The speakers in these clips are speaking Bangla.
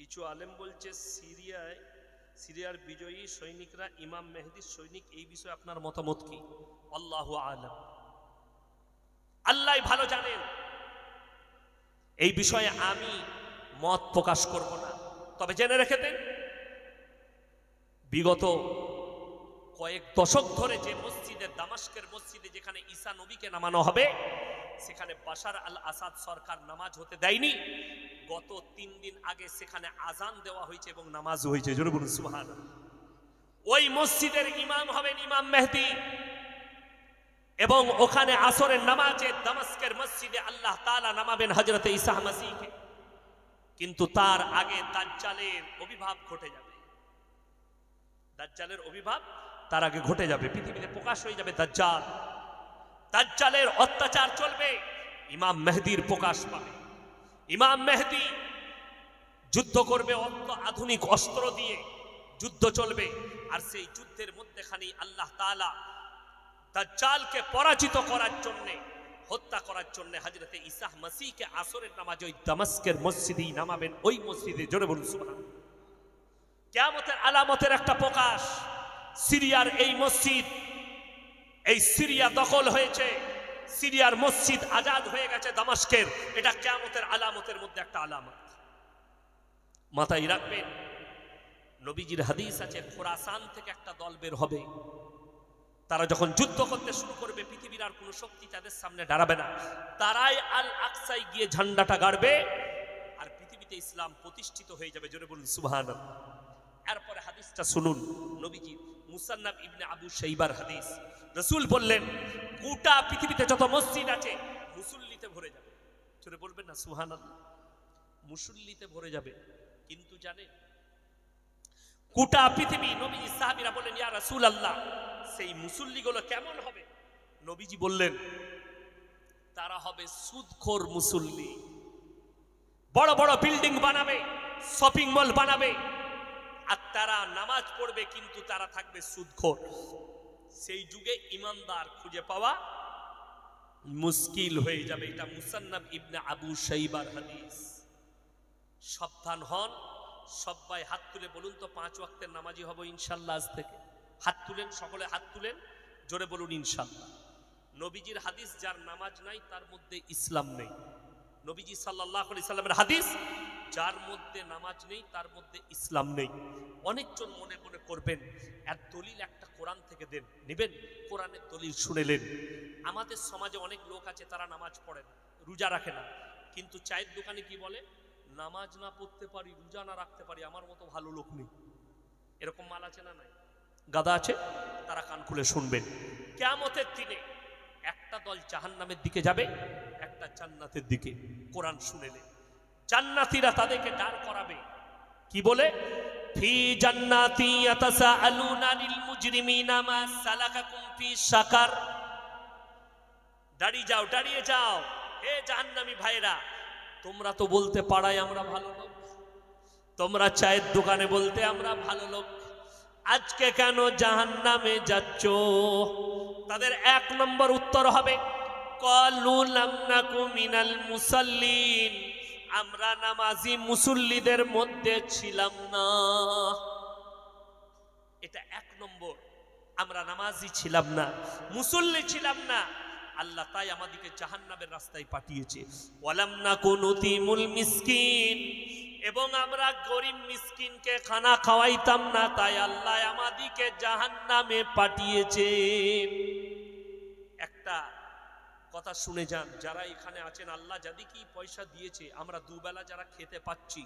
কিছু আলেম বলছে সিরিয়ার বিজয়ী সৈনিকরা ইমাম মেহেদির সৈনিক। এই বিষয়ে আপনার মতামত কি? আল্লাহু আ'লাম, আল্লাহ ভালো জানেন। এই বিষয়ে আমি মত প্রকাশ করব না। তবে জেনে রেখে দেন, বিগত কয়েক দশক ধরে যে মসজিদে, দামাস্কের মসজিদে যেখানে ঈসা নবীকে নামানো হবে, সেখানে বাশার আল আসাদ সরকার নামাজ হতে দেয়নি। গত 3 দিন আগে সেখানে আজান দেওয়া হয়েছে এবং নামাজ হয়েছে। জোরে বলুন সুবহানাল্লাহ। ওই মসজিদের ইমাম হবেন ইমাম মেহেদী, এবং ওখানে আসরের নামাজে দামাস্কের মসজিদে আল্লাহ তাআলা নামাবেন হযরত ঈসা মসিহকে। কিন্তু তার আগে দাজ্জালের আবির্ভাব ঘটে যাবে। দাজ্জালের আবির্ভাব তার আগে ঘটে যাবে, পৃথিবীতে প্রকাশ হয়ে যাবে দাজ্জাল। দাজ্জালের অত্যাচার চলবে, ইমাম মেহেদীর প্রকাশ পাবে। ইমাম মেহেদী যুদ্ধ করবে, আধুনিক অস্ত্র দিয়ে যুদ্ধ চলবে। আর সেই যুদ্ধের মধ্যেখানে আল্লাহ তাআলা দাজ্জালকে পরাজিত করার জন্য, হত্যা করার জন্য হযরত ঈসা মসিহকে আসরের নামাজ ওই দামাস্কের মসজিদেই নামাবেন, ওই মসজিদে। জোরে বলুন সুবহানাল্লাহ। কিয়ামতের আলামতের একটা প্রকাশ। সিরিয়ার এই মসজিদ, এই সিরিয়া দখল হয়েছে, সিরিয়ার মসজিদ আজাদ হয়ে গেছে দামাস্কের। এটা কিয়ামতের আলামতের মধ্যে একটা আলামত। মাথায় রাখবেন, নবীজির হাদিস আছে, খোরাসান থেকে একটা দল বের হবে। তারা যখন যুদ্ধ করতে শুরু করবে, পৃথিবীর আর কোনো শক্তি তাদের সামনে দাঁড়াবে না। তারাই আল আকসায় গিয়ে ঝান্ডাটা গাড়বে, আর পৃথিবীতে ইসলাম প্রতিষ্ঠিত হয়ে যাবে। জোরে বলুন সুবহানাল্লাহ। এরপরে হাদিসটা শুনুন, নবীজি মুসান্নাফ ইবনে আবু শাইবার হাদিস। রাসূল বললেন, গোটা পৃথিবীতে যত মসজিদ আছে মুসল্লিতে ভরে যাবে। জোরে বলবেন না সুবহানাল্লাহ। মুসল্লিতে ভরে যাবে। কিন্তু জানেন, গোটা পৃথিবী, নবীজি সাহাবীরা বললেন, ইয়া রাসূলুল্লাহ, সেই মুসল্লিগুলো কেমন হবে? নবীজি বললেন, তারা হবে সুদখোর মুসল্লি। বড় বড় বিল্ডিং বানাবে, শপিং মল বানাবে, আর তারা নামাজ পড়বে, কিন্তু তারা থাকবে সুদখোর। সেই যুগে ইমানদার খুঁজে পাওয়া মুশকিল হয়ে যাবে। এটা মুসান্নাফ ইবনে আবু শাইবার হাদিস। সাবধান হন। সবাই হাত তুলে বলুন তো, 5 ওয়াক্তের নামাজি হব ইনশাআল্লাহ আজ থেকে। হাত তুলেন, সকলে হাত তুলেন, জোরে বলুন ইনশাআল্লাহ। নবীজির হাদিস, যার নামাজ নাই তার মধ্যে ইসলাম নেই। নবীজি সাল্লাল্লাহু আলাইহি সাল্লামের হাদিস, যার মধ্যে নামাজ নেই তার মধ্যে ইসলাম নেই। অনেকজন মনে মনে করবেন, এর দলিল একটা কোরআন থেকে দেন, নেবেন, কোরআনের দলিল শুনেলেন। আমাদের সমাজে অনেক লোক আছে, তারা নামাজ পড়ে না, রোজা রাখে না, কিন্তু চায়ের দোকানে কি বলে, নামাজ না পড়তে পারি, রোজা না রাখতে পারি, আমার মতো ভালো লোক নেই। এরকম মাল আছে না নাই? গাদা আছে। তারা কান খুলে শুনবেন, কিয়ামতের দিনে একটা দল জাহান্নামের দিকে যাবে, একটা জান্নাতের দিকে। কোরআন শুনেলেন। জান্নাতীরা তাদেরকে দাঁড় করাবে, কি বলে, ফি জান্নাতি ইয়াতাসাআলুনা লিল মুজরিমিনা মা সালাকাকুম ফি সাকার। দাঁড়িয়ে যাও, দাঁড়িয়ে যাও, হে জাহান্নামী ভাইরা, তোমরা তো বলতে পাড়ায় আমরা ভালো লোক, তোমরা চায়ের দোকানে বলতে আমরা ভালো লোক, আজকে কেন জাহান্নামে যাচ্ছ? তাদের 1 নম্বর উত্তর হবে, ক্বালু লাম নাকু মিনাল মুসাল্লিন, আমরা নামাজি মুসল্লিদের মধ্যে ছিলাম না। এটা 1 নম্বর, আমরা নামাজি ছিলাম না, মুসল্লি ছিলাম না, আল্লাহ তাই আমাদেরকে জাহান্নামের রাস্তায় পাঠিয়েছে। ওয়ালাম নাকু নুতিমুল মিসকিন, এবং আমরা গরিব মিসকিনকে খানা খাওয়াইতাম না, তাই আল্লাহ আমাদেরকে জাহান্নামে পাঠিয়েছে। একটা কথা শুনে যান, যারা এখানে আছেন, আল্লাহ যাদেরকে পয়সা দিয়েছে, আমরা দুবেলা যারা খেতে পাচ্ছি,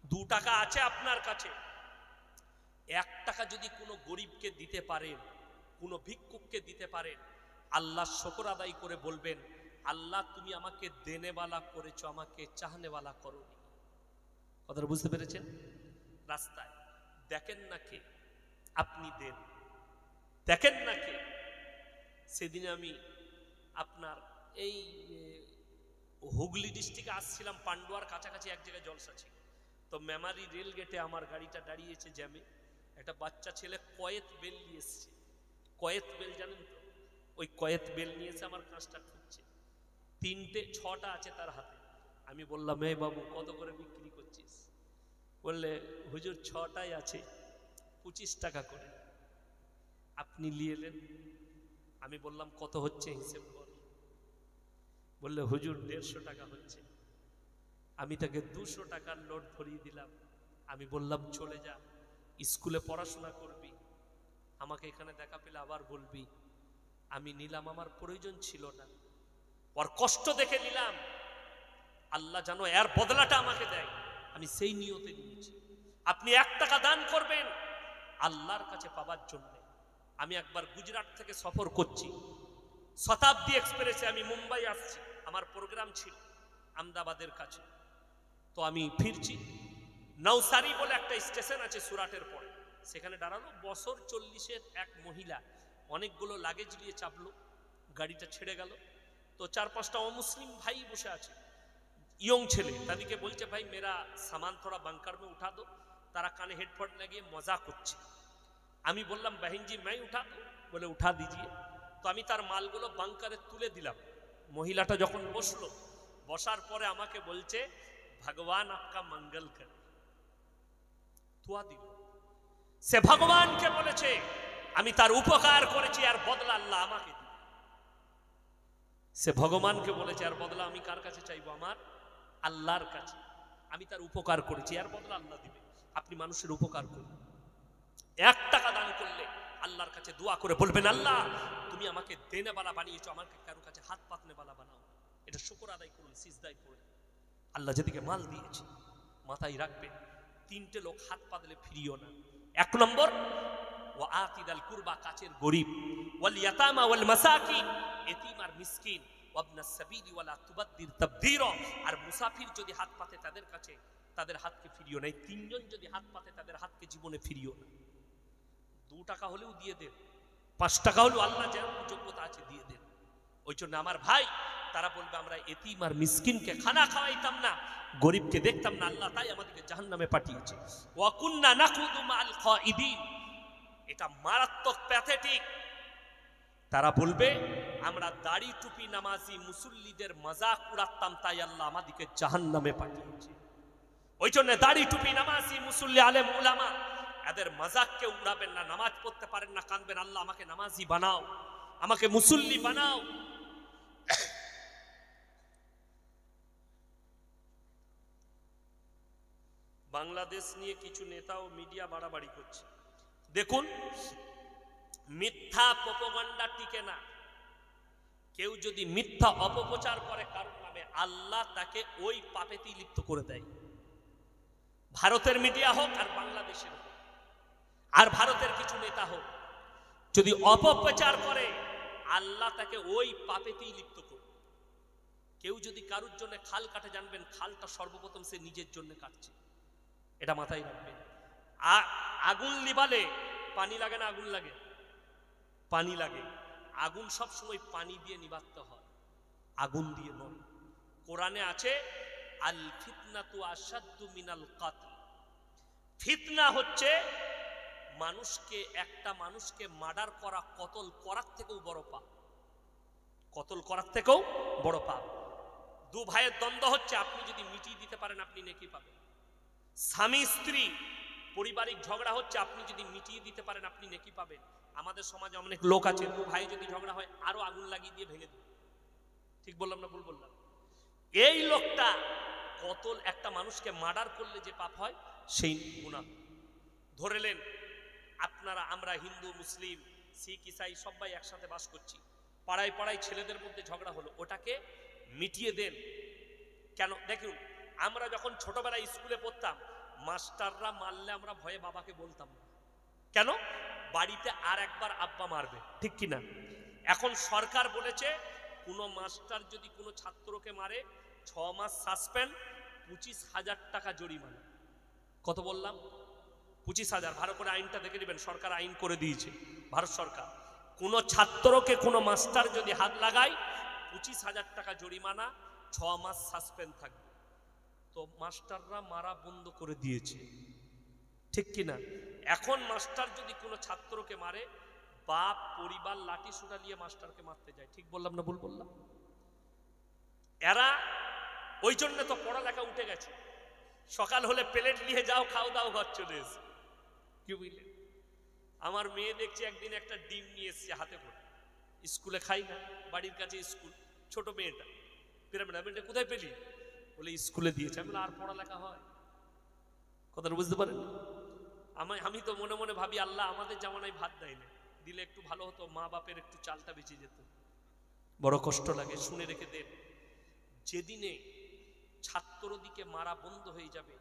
2 টাকা আছে আপনার কাছে, 1 টাকা যদি কোনো গরিবকে দিতে পারেন, কোনো ভিক্ষুককে দিতে পারেন, আল্লাহ শুকর আদায় করে বলবেন, আল্লাহ তুমি আমাকে দেনেওয়ালা করেছো, আমাকে চাহনেওয়ালা করোনি। কথাটা বুঝতে পেরেছেন? রাস্তায় দেখেন না কে, আপনি দেন। দেখেন না কে। সেদিন আমি আপনার এই হুগলি ডিস্ট্রিক্টে আসছিলাম, পান্ডুয়ার কাছাকাছি এক জায়গায় জলসা ছিল, তো মেমারি রেল গেটে আমার গাড়িটা দাঁড়িয়েছে জ্যামে। একটা বাচ্চা ছেলে কয়েত বেল নিয়ে এসছে। কয়েত বেল জানেন তো? ওই কয়েত বেল নিয়েছে, আমার কাজটা ঠুকছে, 3টে 6টা আছে তার হাতে। আমি বললাম, হে বাবু, কত করে বিক্রি করছিস? বললে হুজুর 6টাই আছে, 25 টাকা করে। আপনি নিয়ে এলেন। আমি বললাম কত হচ্ছে হিসেব কর। বললে হুজুর 150 টাকা হচ্ছে। আমি তাকে 200 টাকার নোট ধরিয়ে দিলাম। আমি বললাম চলে যা, স্কুলে পড়াশোনা করবি, আমাকে এখানে দেখা পেলে আবার বলবি। আমি নিলাম, আমার প্রয়োজন ছিল না, ওর কষ্ট দেখে নিলাম, আল্লাহ জানো এর বদলাটা আমাকে দেয়, আমি সেই নিয়তে নিয়েছি। আপনি 1 টাকা দান করবেন আল্লাহর কাছে পাবার জন্য। আমি একবার গুজরাট থেকে সফর করছি, শতাব্দী এক্সপ্রেসে আমি মুম্বাই আসছি, আমার প্রোগ্রাম ছিল আহমেদাবাদের কাছে। তো আমি ফিরছি, নওসারি বলে একটা স্টেশন আছে সুরাটের পরে, সেখানে দাঁড়ালো। বছর 40-এর এক মহিলা অনেকগুলো লাগেজ নিয়ে চাপলো, গাড়িটা ছেড়ে গেল। তো 4-5টা অমুসলিম ভাই বসে আছে, ইয়ং ছেলে, তাদেরকে বলছে ভাই মেরা সামান থোড়া বাংকার মে উঠা দো। তারা কানে হেডফোন লাগিয়ে মজা করছে। আমি বললাম বাহিনজি मैं উঠা দো, বলে উঠা দিজিয়ে। তো আমি তার মালগুলো বাংকারে তুলে দিলাম। মহিলাটা যখন বসলো, বসার পরে আমাকে বলছে ভগবান আপকা মঙ্গল করে। তুয়া দিল। সে ভগবানকে বলেছে আমি তার উপকার করেছি, আর বদলা আল্লাহ আমাকে দিবে। সে ভগবানকে বলেছে আর বদলা আমি কার কাছে চাইবো? আমার আল্লাহর কাছে। আমি তার উপকার করেছি, আর বদলা আল্লাহ দিবে। আপনি মানুষের উপকার করুন। 1 টাকা দান করলে আল্লাহর কাছে দোয়া করে বলবেন আল্লাহ তুমি আমাকে দেনেওয়ালা বানিয়েছো, আমাকে কারো কাছে হাত পাতনেওয়ালা বানাও। এটা শুকর আদায় করুন সিজদায় পড়ে। আল্লাহ যেদিকে মাল দিয়েছে মাথায় রাখবেন, 3টে লোক হাত পাতলে ফিরিও না। 1 নম্বর ওয়া আতিদাল কুরবা, কাছের গরিব, ওয়াল ইয়াতামা ওয়াল মাসাকিন, এতিম আর মিসকিন, ওয়াবনাস সাবিলি ওয়ালা তুবাদ্দির তাবদীরা। আর মুসাফির যদি হাত পাতে তাদের কাছে, তাদের হাতকে ফিরিও না। এই 3জন যদি হাত পাতে তাদের হাতকে জীবনে ফিরিও না। 2 টাকা হলেও দিয়ে দেন, 5 টাকা হলেও আল্লাহ যেমন যোগ্যতা আছে দিয়ে দেন। ওই জন্য আমার ভাই, তারা বলবে আমরা এতিম আর মিসকিনকে খানা খাওয়াইতাম না, গরিবকে দেখতাম না, আল্লাহ তাই আমাদেরকে জাহান্নামে পাঠিয়েছে। ওয়া কুননা নাকুদু মাল খাইদিন, এটা মারাত্মক প্যাথেটিক। তারা বলবে আমরা দাড়ি টুপি নামাজি মুসল্লিদের মজাক উড়াতাম, তাই আল্লাহ আমাদেরকে জাহান্নামে পাঠিয়েছে। ওই জন্য দাড়ি টুপি নামাজি মুসল্লি আলেম উলামা এদের মজাককে উড়াবেন না। নামাজ পড়তে পারেন না, কাঁদবেন আল্লাহ আমাকে নামাজি বানাও, আমাকে মুসল্লি বানাও। বাংলাদেশ নিয়ে কিছু নেতা ও মিডিয়া বাড়াবাড়ি করছে। দেখুন, মিথ্যা প্রোপাগান্ডা টিকে না। কেউ যদি মিথ্যা অপপ্রচার করে কারণ নামে, আল্লাহ তাকে ওই পাপেতেই লিপ্ত করে দেয়। ভারতের মিডিয়া হোক আর বাংলাদেশের হোক, আর ভারতের কিছু নেতা হোক, যদি অপপ্রচার করে আল্লাহ তাকে ওই পাপেতেই লিপ্ত করে। কেউ যদি কারুর জন্য খাল কাটে, জানবেন খালটা সর্বপ্রথম সে নিজের জন্য কাটছে, এটা মাথায় রাখবেন। আগুন লিবালে পানি লাগে না? আগুন লাগে, পানি লাগে। আগুন সব সময় পানি দিয়ে নিবাতে হয়, আগুন দিয়ে নয়। কোরআনে আছে আল ফিতনাতু আশাদ্দু মিনাল কাতল। ফিতনা হচ্ছে একটা মানুষকে মার্ডার করা, কতল করার থেকেও বড় পাপ। কতল করার থেকেও বড় পাপ। 2 ভাইয়ের দ্বন্দ্ব হচ্ছে, আপনি যদি মিটিয়ে দিতে পারেন আপনি নেকি পাবেন। স্বামী স্ত্রী পারিবারিক ঝগড়া হচ্ছে, আপনি যদি মিটিয়ে দিতে পারেন আপনি নেকি পাবেন। আমাদের সমাজে অনেক লোক আছে 2 ভাই যদি ঝগড়া হয় আরো আগুন লাগিয়ে দিয়ে ভেঙে দেবে। ঠিক বললাম না ভুল বললাম? এই লোকটা কতল, একটা মানুষকে মার্ডার করলে যে পাপ হয় সেই গুনাহ। ধরেলেন আমরা হিন্দু মুসলিম শিখ ইসাই সবাই একসাথে বাস করছি, পাড়ায় পাড়ায় ছেলেদের মধ্যে ঝগড়া হলো, ওটাকে মিটিয়ে দেন। কেন? দেখুন, আমরা যখন ছোটবেলায় স্কুলে পড়তাম, মাস্টাররা মারলে আমরা ভয়ে বাবাকে বলতাম না। কেন? বাড়িতে আর একবার আব্বা মারবে, ঠিক কিনা? এখন সরকার বলেছে কোনো মাস্টার যদি কোনো ছাত্রকে মারে 6 মাস সাসপেন্ড, 25,000 টাকা জরিমানা। কত বললাম? 25,000। ভালো করে আইনটা দেখে নেবেন, সরকার আইন করে দিয়েছে, ভারত সরকার। কোনো ছাত্রকে কোনো মাস্টার যদি হাত লাগায় 25,000 টাকা জরিমানা, 6 মাস সাসপেন্ড থাকবে। তো মাস্টাররা মারা বন্ধ করে দিয়েছে, ঠিক কিনা? এখন মাস্টার যদি কোনো ছাত্রকে মারে, বাপ পরিবার লাঠি সুটা নিয়ে মাস্টারকে মারতে যায়। ঠিক বললাম না ভুল বললাম? এরা ওই জন্য তো পড়ালেখা উঠে গেছে। সকাল হলে প্লেট নিয়ে যাও, খাও দাও, ঘর চলে এসে। কি বুঝলেন? আমার মেয়ে দেখছি একদিন একটা ডিম নিয়ে এসছে হাতে করে, স্কুলে খাই না, বাড়ির কাছে স্কুল, ছোট মেয়েটা। পিরামিডটা কোথায় পেলি? বলে স্কুলে দিয়েছে। আমি বলে আর পড়ালেখা হয়? কথাটা বুঝতে পারেন? আমি তো মনে মনে ভাবি, আল্লাহ আমাদের জামানায় ভাত দেয় না, দিলে একটু ভালো হতো, মা বাপের একটু চালটা বেঁচে যেত। বড় কষ্ট লাগে, শুনে রেখে দেন। যেদিনে ছাত্র দিকে মারা বন্ধ হয়ে যাবে,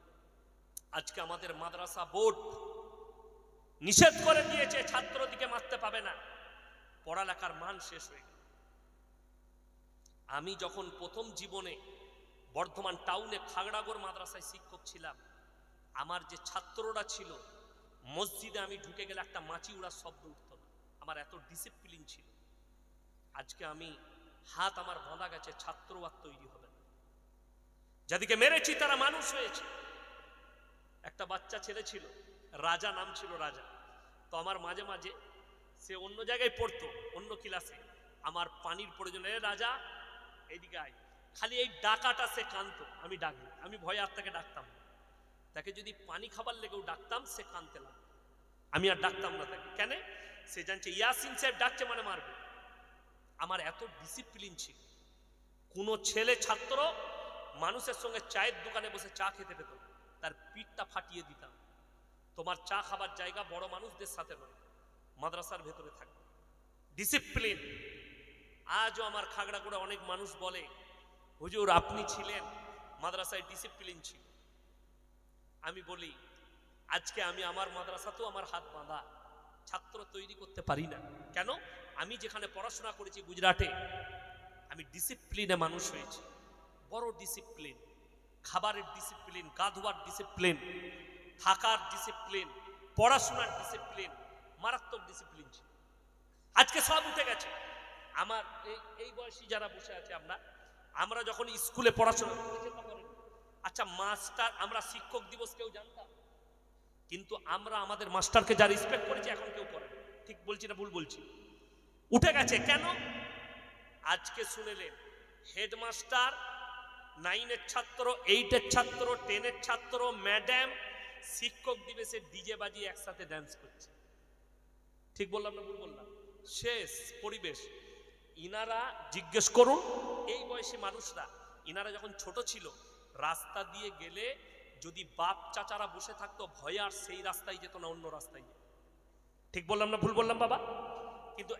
আজকে আমাদের মাদ্রাসা বোর্ড নিষেধ করে দিয়েছে ছাত্র দিকে মারতে পাবে না, পড়ালেখার মান শেষ হয়ে গেল। আমি যখন প্রথম জীবনে বর্ধমান টাউনে খাগড়াগড় মাদ্রাসায় শিক্ষক ছিলাম, আমার যে ছাত্ররা ছিল, মসজিদে আমি ঢুকে গেলে একটা মাছি উড়ার শব্দ উঠত না, আমার এত ডিসিপ্লিন ছিল। আজকে আমি হাত আমার বাঁধা গেছে, ছাত্র আর তৈরি হবে না। যাদেরকে মেরেছি তারা মানুষ হয়েছে। একটা বাচ্চা ছেলে ছিল, রাজা নাম ছিল, রাজা। তো আমার মাঝে মাঝে, সে অন্য জায়গায় পড়তো, অন্য ক্লাসে, আমার পানির প্রয়োজনে, রাজা এইদিকে আয়, খালি এই ডাকাটা সে কাঁদতো, আমি ডাকবো, আমি ভয়ে আর তাকে ডাকতাম না। তাকে যদি পানি খাবার লেগেও ডাকতাম, সে কাঁদতে লাগতো, আমি আর ডাকতাম না তাকে। কেন? সে জানছে ইয়াসিন সাহেব ডাকছে মানে মারবে। আমার এত ডিসিপ্লিন ছিল। কোনো ছেলে ছাত্র মানুষের সঙ্গে চায়ের দোকানে বসে চা খেতে পেত, তার পিঠটা ফাটিয়ে দিতাম। তোমার চা খাবার জায়গা বড় মানুষদের সাথে নয়, মাদ্রাসার ভেতরে থাকবে। ডিসিপ্লিন। আজও আমার খাগড়াগড়ে অনেক মানুষ বলে, হুজুর আপনি ছিলেন মাদ্রাসায়, ডিসিপ্লিন ছিল। আমি বলি, আজকে আমি আমার মাদ্রাসাতেও আমার হাত বাঁধা, ছাত্র তৈরি করতে পারি না। কেন? আমি যেখানে পড়াশোনা করেছি গুজরাটে, আমি ডিসিপ্লিনে মানুষ হয়েছি। বড় ডিসিপ্লিন, খাবারের ডিসিপ্লিন, গা ধোয়ার ডিসিপ্লিন, থাকার ডিসিপ্লিন, পড়াশোনার ডিসিপ্লিন, মারাত্মক ডিসিপ্লিন ছিল। আজকে সব উঠে গেছে। আমার এই বয়সী যারা বসে আছে, আমরা যখন স্কুলে পড়াশোনা করেছি, আচ্ছা মাস্টার, আমরা শিক্ষক দিবস কেউ জানতাম? কিন্তু আমরা আমাদের মাস্টারকে যা রেসপেক্ট করেছি এখন কেউ করে। ঠিক বলছি না ভুল বলছি? উঠে গেছে। কেন? আজকে শুনেলেন হেডমাস্টার, 9-এর ছাত্র, 8-এর ছাত্র, 10-এর ছাত্র, ম্যাডাম শিক্ষক দিবসে ডিজে বাজিয়ে একসাথে ডান্স করছে। ঠিক বললাম না ভুল বললাম? শেষ পরিবেশ। ইনারা জিজ্ঞেস করুন, এই বয়সী মানুষরা, ইনারা যখন ছোট ছিল, রাস্তা দিয়ে গেলে যদি বাপ চাচারা বসে থাকতো, ভয়ে আর সেই রাস্তায় যেত না, অন্য রাস্তায় যেত। ঠিক বললাম না ভুল বললাম বাবা? কিন্তু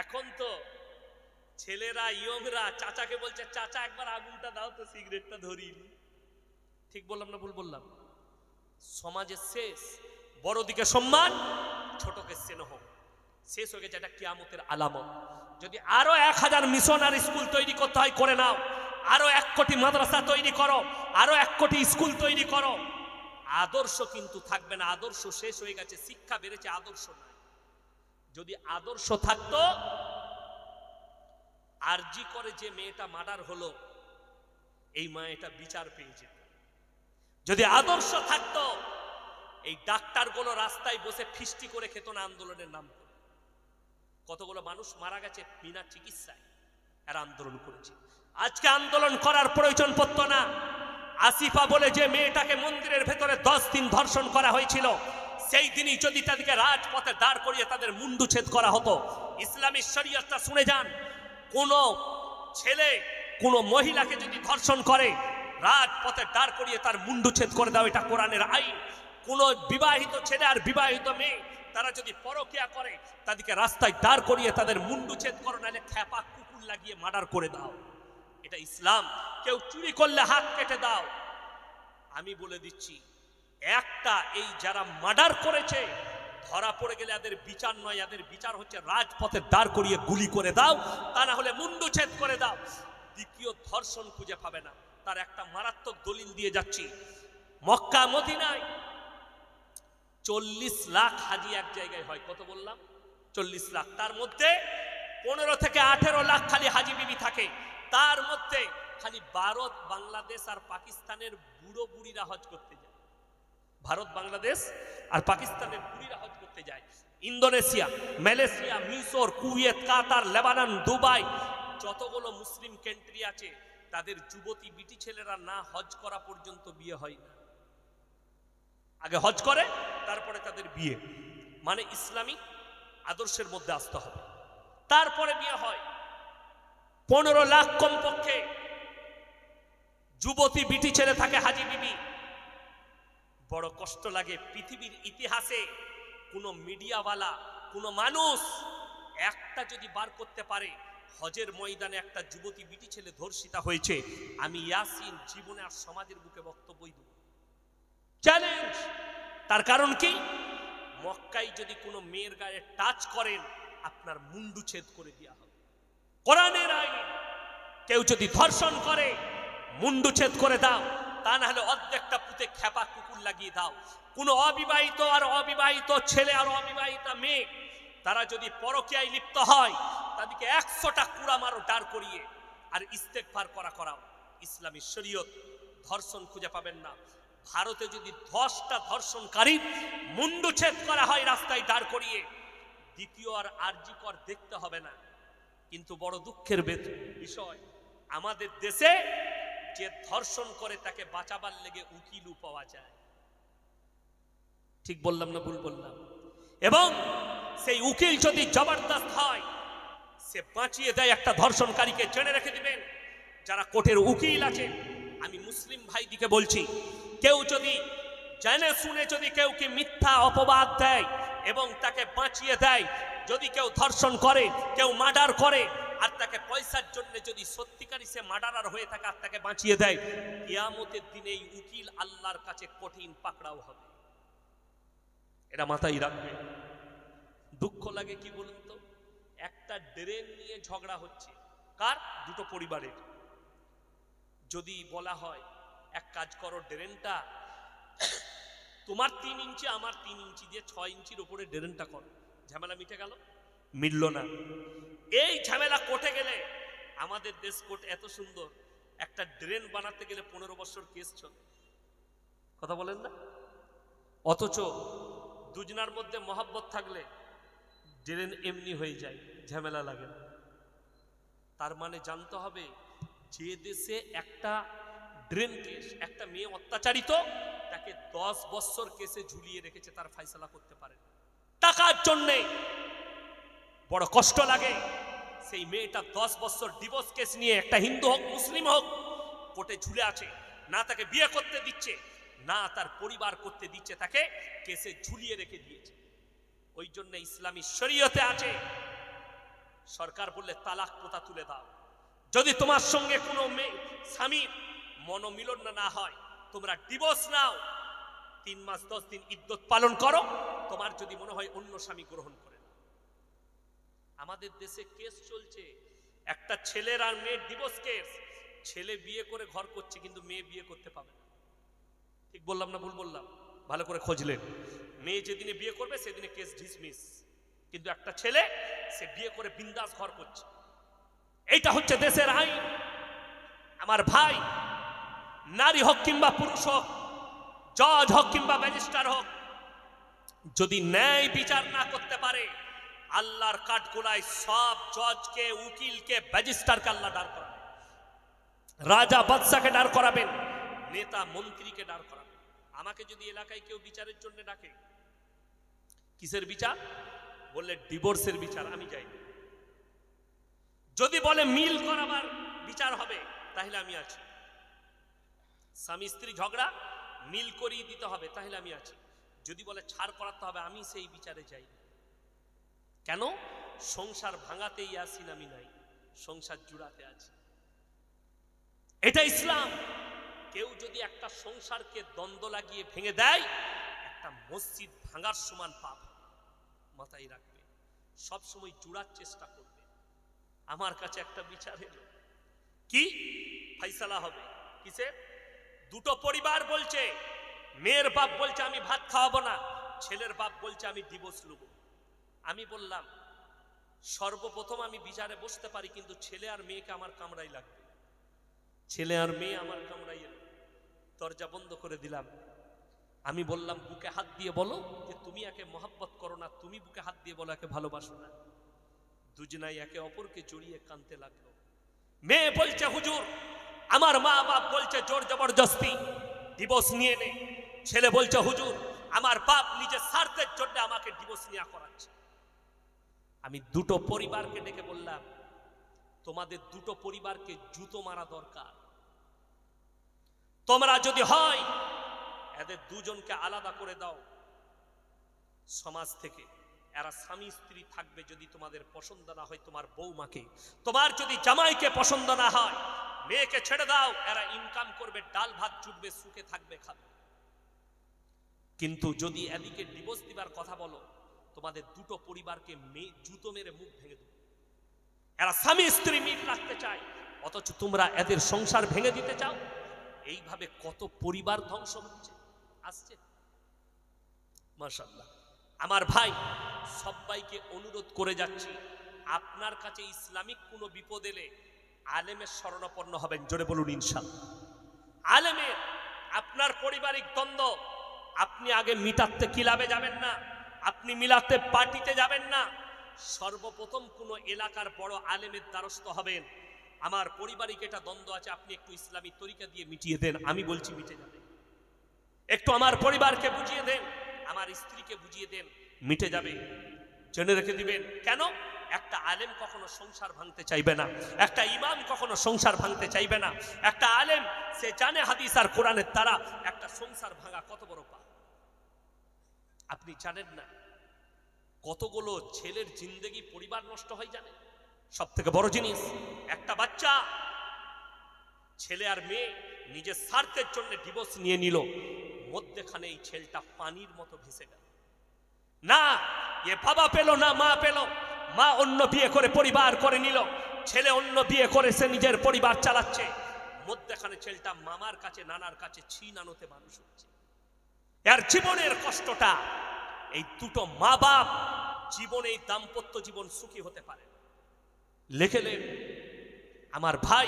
এখন তো ছেলেরা, ইয়ংরা চাচাকে বলছে, চাচা একবার আগুনটা দাও তো, সিগারেটটা ধরিয়ে। ঠিক বললাম না ভুল বললাম? সমাজের শেষ। বড় দিকে সম্মান, ছোটকে স্নেহ, শেষ হয়ে গেছে। এটা কিয়ামতের আলামত। যদি আরো 1000 মিশনার স্কুল তৈরি করতে হয়, করে নাও। আরো 1 কোটি মাদ্রাসা তৈরি করো, আরো 1 কোটি স্কুল তৈরি করো। আদর্শ কিন্তু থাকবে না। আদর্শ শেষ হয়ে গেছে। শিক্ষা বেড়েছে, আদর্শ নাই। যদি আদর্শ থাকতো, আরজি করে যে মেয়েটা মার্ডার হলো, এই মেয়েটা বিচার পেয়ে যেত। যদি আদর্শ থাকতো, এই ডাক্তারগুলো রাস্তায় বসে ফিস্টি করে খেত না আন্দোলনের নাম করে। কতগুলো মানুষ মারা গেছে বিনা চিকিৎসায়, এরা আন্দোলন করেছে। আজকে আন্দোলন করার প্রয়োজন পড়তো না। আসিফা বলে যে মেয়েটাকে মন্দিরের ভেতরে 10 দিন ধর্ষণ করা হয়েছিল, সেই দিনই যদি তাদেরকে রাজপথে দাঁড় করিয়ে তাদের মুন্ডুচ্ছেদ করা হতো। ইসলামী শরীয়তটা শুনে যান, কোন ছেলে কোন মহিলাকে যদি ধর্ষণ করে, রাজপথে দাঁড় করিয়ে তার মুন্ডুচ্ছেদ করে দাও, এটা কোরআনের আইন। কোন বিবাহিত ছেলে আর বিবাহিত মেয়ে তারা যদি পরকিয়া করে, তাদেরকে রাস্তায় দাঁড় করিয়ে তাদের মুন্ডুচ্ছেদ করো, নাহলে খেপা কুকুর লাগিয়ে মার্ডার করে দাও। এটা ইসলাম। কেউ চুরি করলে হাত কেটে দাও। আমি বলে দিচ্ছি, একটা এই যারা মার্ডার করেছে, ধরা পড়ে গেলে এদের বিচার নয়, এদের বিচার হচ্ছে রাজপথে দাঁড় করিয়ে গুলি করে দাও, তা না হলে মুন্ডুচ্ছেদ করে দাও। দ্বিতীয় ধর্ষণ খুঁজে পাবে না। তার একটা মারাত্মক দলিল দিয়ে যাচ্ছি। মক্কা মদিনায় 40 লাখ হাজি এক জায়গায় হয়। কত বললাম? 40 লাখ। তার মধ্যে 15 থেকে 18 লাখ খালি হাজি বিবি থাকে। তার মধ্যে খালি ভারত, বাংলাদেশ আর পাকিস্তানের বুড়ো বুড়িরা হজ করতে যায়। ভারত, বাংলাদেশ আর পাকিস্তানের বুড়িরা হজ করতে যায়। ইন্দোনেশিয়া, মালয়েশিয়া, মিশর, কুয়েত, কাতার, লেবানন, দুবাই, যতগুলো মুসলিম কান্ট্রি আছে, তাদের যুবতী বিটি ছেলেরা না হজ করা পর্যন্ত বিয়ে হয় না। আগে হজ করে তারপরে তাদের বিয়ে, মানে ইসলামী আদর্শের মধ্যে আসতে হবে, তারপরে বিয়ে হয়। 15 লাখ কমপক্ষে যুবতী বিটি ছেলে থাকে হাজি বিবি। বড় কষ্ট লাগে, পৃথিবীর ইতিহাসে কোনো মিডিয়াওয়ালা কোনো মানুষ একটা যদি বার করতে পারে হজের ময়দানে একটা যুবতী বিটি ছেলে ধর্ষিতা হয়েছে, আমি ইয়াসিন জীবনে আর সমাজের বুকে বক্তব্যই দেব, চ্যালেঞ্জ। তার কারণ কি? মক্কায় যদি কোনো মেয়ের গায়ে টাচ করেন আপনার মুন্ডু ছেদ করে দেওয়া হবে, কোরআনের আইন। কেউ যদি ধর্ষণ করে মুন্ডু ছেদ করে দাও, তা না হলে অর্ধেকটা পুঁতে খেপা কুকুর লাগিয়ে দাও। কোনো অবিবাহিত আর অবিবাহিত ছেলে আর অবিবাহিতা মেয়ে তারা যদি পরকীয়ায় লিপ্ত হয় তাদেরকে 100টা কুড়া মারো দাঁড় করিয়ে, আর ইস্তেগফার করাও। ইসলামী শরীয়ত ধর্ষণ খুঁজে পাবেন না। ভারতে যদি 10টা ধর্ষণকারী মুন্ডু ছেদ করা হয় রাস্তায় দাঁড় করিয়ে, দ্বিতীয় আর আরজি কর দেখতে হবে না। কিন্তু বড় দুঃখের বিষয়, আমাদের দেশে যে ধর্ষণ করে তাকে বাঁচাবার লেগে উকিলও পাওয়া যায়। ঠিক বললাম না ভুল বললাম? এবং সেই উকিল যদি জবরদস্ত হয়, সে বাঁচিয়ে দেয় একটা ধর্ষণকারীকে। জেনে রেখে দিবেন যারা কোর্টের উকিল আছে, আমি মুসলিম ভাইদিকে বলছি, কেউ যদি জেনে শুনে যদি কেউ কি মিথ্যা অপবাদ দেয় এবং তাকে বাঁচিয়ে দেয়, যদি কেউ ধর্ষণ করে, কেউ মার্ডার করে, আর তাকে পয়সার জন্য যদি সত্যিকারই সে মার্ডারার হয়ে থাকে আর তাকে বাঁচিয়ে দেয়, কিয়ামতের দিনে এই উকিল আল্লাহর কাছে কঠিন পাকড়াও হবে। এটা মাথায় রাখবে। দুঃখ লাগে কি বলুন তো, একটা ড্রেন নিয়ে ঝগড়া হচ্ছে, কার? দুটো পরিবারের। যদি বলা হয় এক কাজ করো, ড্রেনটা তোমার 3 ইঞ্চি আমার 3 ইঞ্চি দিয়ে 6 ইঞ্চির উপরে ড্রেনটা করো, ঝামেলা মিটে গেল? মিলল না। এই ঝামেলা কোর্টে গেলে, আমাদের দেশ কোর্ট এত সুন্দর, একটা ড্রেন বানাতে গেলে 15 বছর কেস চলে, কথা বলেন না? অথচ দুজনার মধ্যে মহব্বত থাকলে ড্রেন এমনি হয়ে যায়, ঝামেলা লাগে না। তার মানে জানতে হবে, যে দেশে একটা ড্রেন কেস, একটা মেয়ে অত্যাচারিত, তাকে 10 বছর কেসে ঝুলিয়ে রেখেছে, তার ফয়সালা করতে পারে টাকার জন্যে। বড় কষ্ট লাগে, সেই মেয়েটা 10 বছর ডিভোর্স কেস নিয়ে, একটা হিন্দু হোক মুসলিম হোক, কোর্টে ঝুলে আছে, না তাকে বিয়ে করতে দিচ্ছে, না তার পরিবার করতে দিচ্ছে, তাকে কেসে ঝুলিয়ে রেখে দিয়েছে। ওই জন্য ইসলামী শরীয়তে আছে, সরকার বললে তালাক প্রথা তুলে দাও। যদি তোমার সঙ্গে কোনো স্বামীর মনোমিলন না হয়, তোমরা ডিভোর্স নাও, 3 মাস 10 দিন ইদ্যত পালন করো, তোমার যদি মনে হয় অন্য স্বামী গ্রহণ করে। আমাদের দেশে কেস চলছে, একটা ছেলের আর মেয়ের ডিভোর্স কেস। ছেলে বিয়ে করে ঘর করছে, কিন্তু মেয়ে বিয়ে করতে পাবে না। ঠিক বললাম না ভুল বললাম? ভালো করে খোঁজলেন। মেয়ে যেদিনে বিয়ে করবে সেদিনে কেস ডিসমিস, কিন্তু একটা ছেলে সে বিয়ে করে বিন্দাস ঘর করছে। এইটা হচ্ছে দেশের আইন। আমার ভাই, নারী হোক কিংবা পুরুষ হোক, জজ হোক কিংবা ম্যাজিস্ট্রেট হোক, যদি ন্যায় বিচার না করতে পারে, আল্লাহর কাঠগোলায় সব জজকে, উকিলকে, ম্যাজিস্ট্রেটকে আল্লাহ দাঁড় করাবেন, রাজা বাদশাকে দাঁড় করাবেন, নেতা মন্ত্রীকে দাঁড় করাবেন। আমাকে যদি এলাকায় কেউ বিচারের জন্য ডাকে, কিসের বিচার বললে ডিভোর্সের বিচার, আমি যাই। যদি বলে মিল করাবার বিচার হবে, তাহলে আমি আছি। স্বামী স্ত্রী ঝগড়া মিল করিয়ে দিতে হবে, তাহলে আমি আছি। যদি বলে ছাড় করাতে হবে, আমি সেই বিচারে যাই। কেন? সংসার ভাঙাতেই আসি, আমি নাই, সংসার জুড়াতে আছি। এটা ইসলাম। কেউ যদি একটা সংসারকে দ্বন্দ্ব লাগিয়ে ভেঙে দেয়, একটা মসজিদ ভাঙার সমান পাপ। মাথায় রাখবে, সবসময় জুড়ার চেষ্টা করবে। আমার কাছে একটা বিচার এলো, কি ফয়সালা হবে কিসে? দুটো পরিবার বলছে, মেয়ের বাপ বলছে আমি ভাত খাওয়াবো না, ছেলের বাপ বলছে আমি ডিভোর্স নেব। আমি বললাম সর্বপ্রথম আমি বিচারে বসতে পারি, কিন্তু ছেলে আর মেয়েকে আমার কামড়াই লাগবে। ছেলে আর মেয়ে আমার কামড়াই এলো, দরজা বন্ধ করে দিলাম। আমি বললাম বুকে হাত দিয়ে বলো যে তুমি একে মহব্বত করো না, তুমি বুকে হাত দিয়ে বলো একে ভালোবাসো না। দুজনাই একে অপরকে জড়িয়ে কাঁদতে লাগলো। মেয়ে বলছে হুজুর আমার মা বাপ বলছে জোর জবরদস্তি ডিভোর্স নিয়ে নে, ছেলে বলছে হুজুর আমার বাপ নিজের স্বার্থের জন্য আমাকে ডিভোর্স নেওয়া করাচ্ছে। আমি দুটো পরিবারকে ডেকে বললাম, তোমাদের দুটো পরিবারকে জুতো মারা দরকার। তোমরা যদি হয় এদের দুজনকে আলাদা করে দাও সমাজ থেকে। এরা স্বামী স্ত্রী থাকবে, যদি তোমাদের পছন্দ না হয় তোমার বৌমাকে, তোমার যদি জামাইকে পছন্দ না হয় মেয়েকে ছেড়ে দাও, এরা ইনকাম করবে, ডাল ভাত জুটবে, সুখে থাকবে, খাবে। কিন্তু যদি এদিকে ডিভোর্স দিবার কথা বলো, তোমাদের দুটো পরিবারকে জুতো মেরে মুখ ভেঙে দেবে। এরা স্বামী স্ত্রী মিল রাখতে চায়, অথচ তোমরা এদের সংসার ভেঙে দিতে চাও। এইভাবে কত পরিবার ধ্বংস হচ্ছে আসছে। মাশাআল্লাহ। আমার ভাই, সবাইকে অনুরোধ করে যাচ্ছি, আপনার কাছে ইসলামিক কোনো বিপদ এলে আলেমের শরণাপন্ন হবেন। জোরে বলুন ইনশাআল্লাহ। আলেমের আপনার পারিবারিক দ্বন্দ্ব আপনি আগে মিটাতে ক্লাবে যাবেন না, আপনি মিলাতে পার্টিতে যাবেন না, সর্বপ্রথম কোনো এলাকার বড় আলেমের দ্বারস্থ হবেন। আমার পারিবারিক এটা দ্বন্দ্ব আছে, আপনি একটু ইসলামী তরিকা দিয়ে মিটিয়ে দেন। আমি বলছি মিটে যাবে। একটু আমার পরিবারকে বুঝিয়ে দেন, আমার স্ত্রীকে বুঝিয়ে দেন, মিটে যাবে। জেনে রেখে দিবেন। কেন? একটা আলেম কখনো সংসার ভাঙতে চাইবে না, একটা ইমাম কখনো সংসার ভাঙতে চাইবে না। একটা আলেম সে জানে হাদিস আর কোরআনের দ্বারা একটা সংসার ভাঙা কত বড় পাপ। আপনি জানেন না কতগুলো ছেলের জিন্দেগি পরিবার নষ্ট হয়ে জানে। সব থেকে বড় জিনিস, একটা বাচ্চা ছেলে আর মেয়ে নিজের স্বার্থের জন্য ডিভোর্স নিয়ে নিল, মধ্যখানে এই ছেলেটা পানির মতো ভেসে গেল। না এ বাবা পেল না মা পেল, মা অন্য বিয়ে করে পরিবার করে নিল, ছেলে অন্য বিয়ে করে সে নিজের পরিবার চালাচ্ছে, মধ্যখানে ছেলেটা মামার কাছে নানার কাছে ছিনানোতে মানুষ হচ্ছে। এর জীবনের কষ্টটা, এই দুটো মা বাপ জীবনে এই দাম্পত্য জীবন সুখী হতে পারে। লেখেলেন আমার ভাই,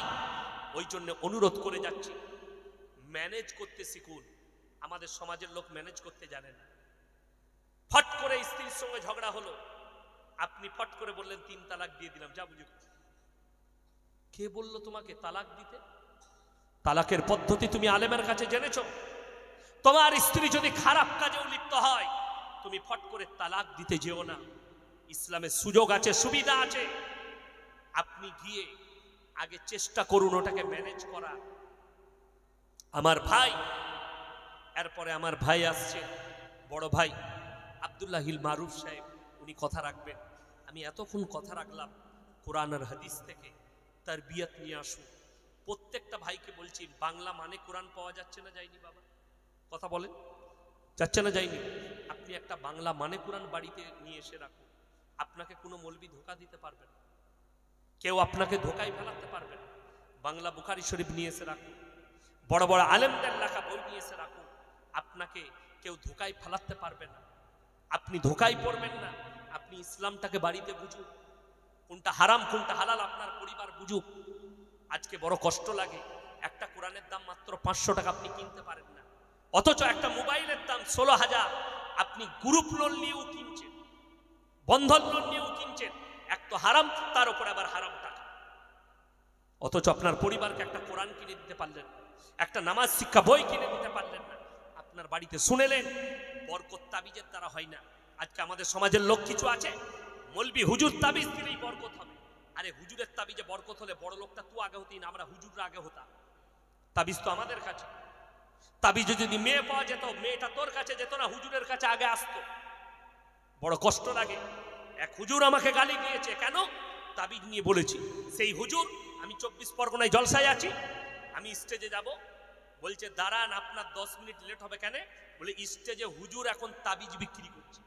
ওই জন্য অনুরোধ করে যাচ্ছি, ম্যানেজ করতে শিখুন। আমাদের সমাজের লোক ম্যানেজ করতে জানে না। ফট করে স্ত্রীর সঙ্গে ঝগড়া হলো, আপনি ফট করে বললেন 3 তালাক দিয়ে দিলাম, যা বুঝুক। কে বলল তোমাকে তালাক দিতে? তালাকের পদ্ধতি তুমি আলেমের কাছে জেনেছো? তোমার স্ত্রী যদি খারাপ কাজেও লিপ্ত হয়, তুমি ফট করে তালাক দিতে যেও না। ইসলামের সুযোগ আছে, সুবিধা আছে। আপনি গিয়ে আগে চেষ্টা করুন ওটাকে ম্যানেজ করা। আমার ভাই, এরপরে আমার ভাই আসছে, বড় ভাই আব্দুল্লাহিল মারুফ সাহেব, উনি কথা রাখবেন। আমি এতক্ষণ কথা রাখলাম কোরআন আর হাদিস থেকে, তারবিয়ত নিয়ে আসুন। প্রত্যেকটা ভাইকে বলছি, বাংলা মানে কোরআন পাওয়া যাচ্ছে না যায়নি? বাবা কথা বলেন, যাচ্ছে না যায়নি? আপনি একটা বাংলা মানে কোরআন বাড়িতে নিয়ে এসে রাখুন। আপনাকে কোনো মৌলবি ধোকা দিতে পারবে না, কেউ আপনাকে ধোকায় ফেলাতে পারবে না। বাংলা বুখারী শরীফ নিয়ে এসে রাখুন, বড় বড় আলেমদের লেখা বই নিয়ে এসে রাখুন। আপনাকে কেউ ধোকায় ফেলাতে পারবে না, আপনি ধোকায় পড়বেন না। আপনি ইসলামটাকে বাড়িতে বুঝুন, কোনটা হারাম কোনটা হালাল আপনার পরিবার বুঝুক। আজকে বড় কষ্ট লাগে, একটা কোরআনের দাম মাত্র 500 টাকা, আপনি কিনতে পারেন না। অথচ একটা মোবাইলের দাম 16,000, আপনি গ্রুপ লোন নিয়েও কিনছেন, বন্ধন লোন নিয়েও কিনছেন। এক তো হারাম, তার উপর আবার হারাম টাকা। অথচ আপনার পরিবারকে একটা কোরআন কিনে দিতে পারলেন না, একটা নামাজ শিক্ষা বই কিনে দিতে পারলেন না। আপনার বাড়িতে শুনেলেন, বরকত তাবিজের দ্বারা হয় না। আজকে আমাদের সমাজের লোক কিছু আছে, মৌলবি হুজুর তাবিজ দিলেই বরকত হবে। আরে হুজুরের তাবিজে বরকত হলে বড় লোকটা তুই আগে হতেই না, আমরা হুজুররা আগে হতাম। তাবিজ তো আমাদের কাছে। তাবিজে যদি মেয়ে পাওয়া যেত, মেয়েটা তোর কাছে যেত না, হুজুরের কাছে আগে আসতো। বড় কষ্ট লাগে। এক হুজুর আমাকে গালি দিয়েছে, কেন? তাবিজ নিয়ে বলেছি। সেই হুজুর, আমি 24 পরগনায় জলসায় আছি, আমি স্টেজে যাব, বলছে দাঁড়ান আপনার 10 মিনিট লেট হবে। কেন? বলে স্টেজে হুজুর এখন তাবিজ বিক্রি করছে।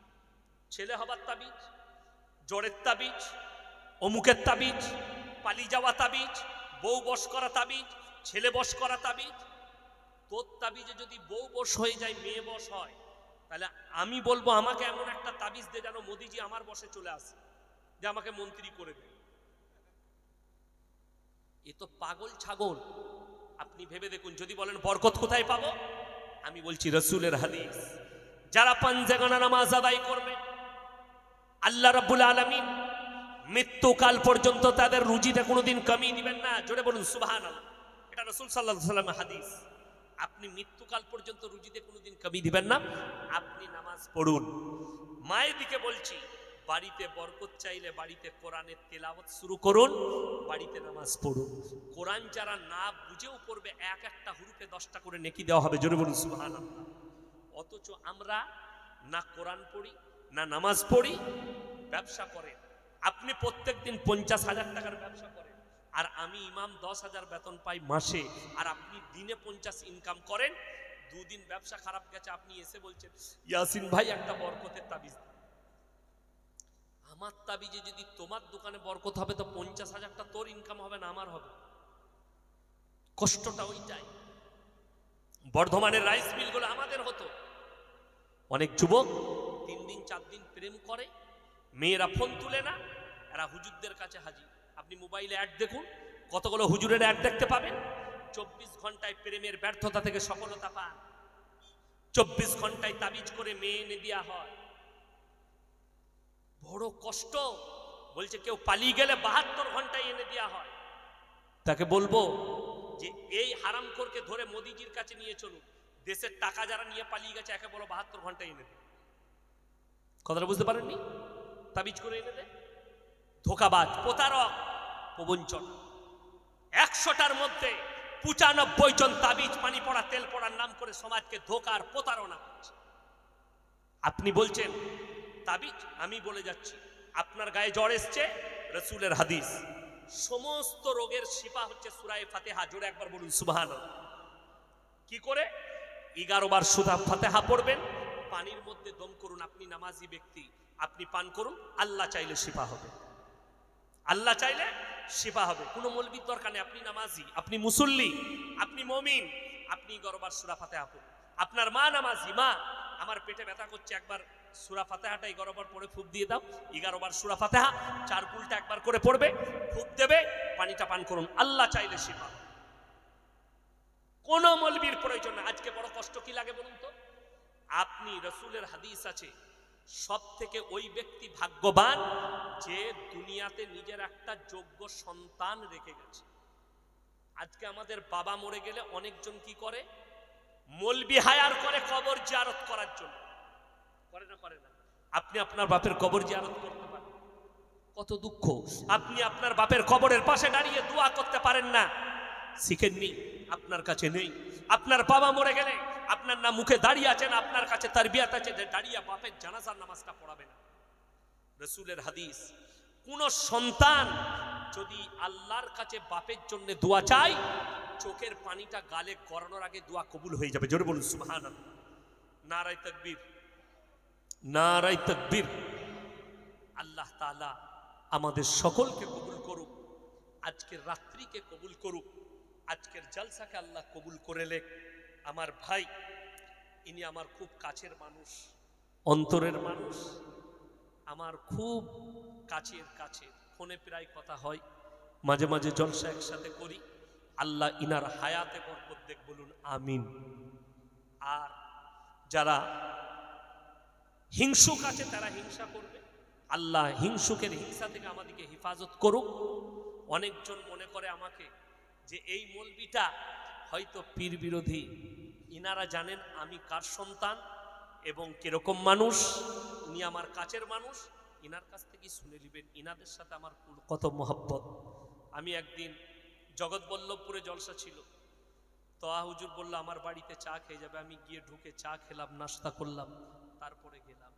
ছেলে হবার তাবিজ, জ্বরের তাবিজ, অমুকের তাবিজ, পালিয়ে যাওয়া তাবিজ, বউ বশ করা তাবিজ, ছেলে বশ করা তাবিজ। তোর তাবিজে যদি বউ বশ হয়ে যায়, মেয়ে বশ হয়, তাহলে আমি বলবো আমাকে এমন একটা তাবিজ দে যেন মোদিজি আমার বসে চলে আসে, যে আমাকে মন্ত্রী করে দেয়। এ তো পাগল ছাগল। আপনি ভেবে দেখুন, যদি বলেন বরকত কোথায় পাবো, আমি বলছি রাসূলের হাদিস। যারা পাঁচজাগানা নামাজ আদায় করবে, আল্লাহ রাব্বুল আলামিন মৃত্যুকাল পর্যন্ত তাদের রুজিতে কোনোদিন কমিয়ে দিবেন না। জোরে বলুন সুবহানাল্লাহ। এটা রাসূল সাল্লাল্লাহু আলাইহি ওয়াসাল্লামের হাদিস। আপনি মৃত্যুকাল পর্যন্ত রুজিতে কোনোদিন কমি দিবেন না, আপনি নামাজ পড়ুন। মায়ের দিকে বলছি, বাড়িতে বরকত চাইলে বাড়িতে কোরআনের তেলাওয়াত শুরু করুন, বাড়িতে নামাজ পড়ুন। কোরআন যারা না বুঝেও পড়বে, এক একটা হুরুফে 10টা করে নেকি দেওয়া হবে, জোরে বলুন সুবহানাল্লাহ। অথচ আমরা না কোরআন পড়ি না নামাজ পড়ি, ব্যবসা করেন। আপনি প্রত্যেকদিন 50,000 টাকার ব্যবসা করেন, আর আমি ইমাম 10,000 বেতন পাই মাসে, আর আপনি দিনে 50 ইনকাম করেন। দুদিন ব্যবসা খারাপ গেছে, আপনি এসে বলছেন ইয়াসিন ভাই একটা বরকতের তাবিজ। আমার তাবিজে যদি তোমার দোকানে বরকত হবে তো 50,000টা তোর ইনকাম হবে না আমার হবে। কষ্টটা ওইটাই। বর্ধমানের রাইস মিলগুলো আমাদের হতো। অনেক যুবক 3 দিন 4 দিন প্রেম করে, মেয়েরা ফোন তুলে না, এরা হুজুরদের কাছে হাজির। আপনি মোবাইলে অ্যাড দেখুন, কতগুলো হুজুরের অ্যাড দেখতে পাবেন। 24 ঘন্টায় প্রেমের ব্যর্থতা থেকে সফলতা পান, 24 ঘন্টায় তাবিজ করে মেয়ে এনে দেওয়া হয়। বড় কষ্ট। বলছে কেউ পালিয়ে গেলে 72 ঘন্টায় এনে দেওয়া হয়। তাকে বলবো যে এই হারামখোরকে ধরে মোদিজির কাছে নিয়ে চলুন, দেশের টাকা যারা নিয়ে পালিয়ে গেছে একে বলো 72 ঘন্টায় এনে দে। কথাটা বুঝতে পারেননি? তাবিজ করে এনে দে। ধোকাবাজ, প্রতারক, প্রবঞ্চনা। 100টার মধ্যে 95 জন তাবিজ পানি পড়া তেল পড়ার নাম করে সমাজকে ধোকার প্রতারণা করছে। আপনি বলছেন তাবিজ, আমি বলে যাচ্ছি আপনার গায়ে জ্বর এসছে, রাসূলের হাদিস, সমস্ত রোগের শিফা হচ্ছে সূরা ফাতিহা। জোরে একবার বলুন সুবহানাল্লাহ। কি করে? 11 বার সূরা ফাতিহা পড়বেন, পানির মধ্যে দম করুন। আপনি নামাজি ব্যক্তি, আপনি পান করুন, আল্লাহ চাইলে শিফা হবে, আল্লাহ চাইলে শিফা হবে। কোনো মৌলবীর দরকার নেই। আপনি নামাজি, আপনি মুসল্লি, আপনি মুমিন, আপনি 11 বার সূরা ফাতিহা পড়ুন। আপনার মা নামাজি, মা আমার পেটে ব্যথা করছে, একবার সূরা ফাতিহাটা 11 বার পড়ে ফুঁক দিয়ে দাও। 11 বার সূরা ফাতিহা 4 কুলটা একবার করে পড়বে, ফুঁক দেবে, পানিটা পান করুন, আল্লাহ চাইলে শিফা। কোন মৌলবীর প্রয়োজন না। আজকে বড় কষ্ট কি লাগে বলুন তো? আপনি রাসূলের হাদিস আছে, সব থেকে ওই ব্যক্তি ভাগ্যবান যে দুনিয়াতে নিজের একটা যোগ্য সন্তান রেখে গেছে। আজকে আমাদের বাবা মরে গেলে অনেকজন কি করে? মৌলবি হায়ার করে কবর জিয়ারত করার জন্য। করে না? করে না? আপনি আপনার বাপের কবর জিয়ারত করতে পারেন? কত দুঃখ, আপনি আপনার বাপের কবরের পাশে দাঁড়িয়ে দোয়া করতে পারেন না, শিখেননি, আপনার কাছে নেই। আপনার বাবা মরে গেলে আপনার না মুখে দাঁড়িয়ে আছেন, আপনার কাছে তারবিয়াত আছে যে দাঁড়িয়ে বাপের জানাজার নামাজটা পড়াবে না। রাসূলের হাদিস, কোন সন্তান যদি আল্লাহর কাছে বাপের জন্য দোয়া চায়, চোখের পানিটা গালে গড়ানোর আগে দোয়া কবুল হয়ে যাবে। জোরে বলুন সুবহানাল্লাহ। নারায়ে তাকবীর, নারায়ে তাকবীর। আল্লাহ তাআলা আমাদের সকলকে কবুল করুক, আজকের রাত্রিকে কবুল করুক, আজকের জলসাকে আল্লাহ কবুল করে লেক। আমার ভাই, ইনি আমার খুব কাছের মানুষ, অন্তরের মানুষ, আমার খুব কাছের কাছে। ফোনে প্রায় কথা হয়, মাঝে মাঝে জলসা একসাথে করি। আল্লাহ ইনার হায়াতে বরকত দেখ, বলুন আমিন। আর যারা হিংসুক আছে তারা হিংসা করবে, আল্লাহ হিংসুকের হিংসা থেকে আমাদেরকে হেফাজত করুক। অনেকজন মনে করে আমাকে যে এই মৌলবিটা হয়তো পীর বিরোধী। ইনারা জানেন আমি কার সন্তান এবং কিরকম মানুষ। ইনি আমার কাছের মানুষ, ইনার কাছ থেকে শুনে নেবেন ইনাদের সাথে আমার কত মহব্বত। আমি একদিন জগৎবল্লভপুরে জলসা ছিল, তোয়া হুজুর বলল আমার বাড়িতে চা খেয়ে যাবে। আমি গিয়ে ঢুকে চা খেলাম, নাস্তা করলাম, তারপরে গেলাম।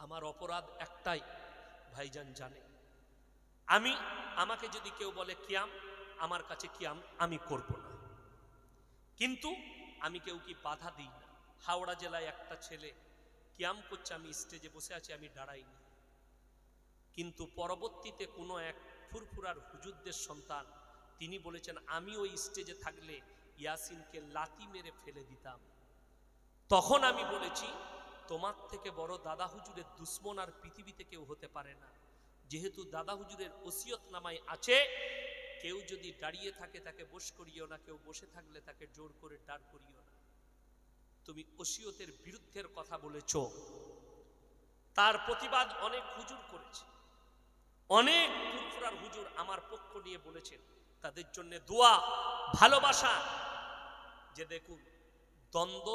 আমার অপরাধ একটাই, ভাইজান জানে, আমাকে যদি কেউ বলে কিয়াম, আমার কাছে কিয়াম আমি করব না, কিন্তু আমি কেউ কি বাধা দিই না। হাওড়া জেলায় একটা ছেলে কিয়াম করছে, আমি স্টেজে বসে আছি, আমি দাঁড়াইনি। কিন্তু পরবর্তীতে কোনো এক ফুরফুরার হুজুরদের সন্তান, তিনি বলেছেন আমি ওই স্টেজে থাকলে ইয়াসিনকে লাথি মেরে ফেলে দিতাম। তখন আমি বলেছি তোমার থেকে বড় দাদা হুজুরের দুশ্মন আর পৃথিবীতে কেউ হতে পারে না। যেহেতু দাদা হুজুরের ওসিয়তনামায় আছে, কেউ যদি দাঁড়িয়ে থাকে তাকে বস করিও না, কেউ বসে থাকলে তাকে জোর করে দাঁড় করিও না। তুমি ওসিয়তের বিরুদ্ধের কথা বলেছ। তার প্রতিবাদ অনেক হুজুর করেছে, অনেক ফুরফুরার হুজুর আমার পক্ষ নিয়ে বলেছেন। তাদের জন্য দোয়া, ভালোবাসা। যে দেখুন দ্বন্দ্ব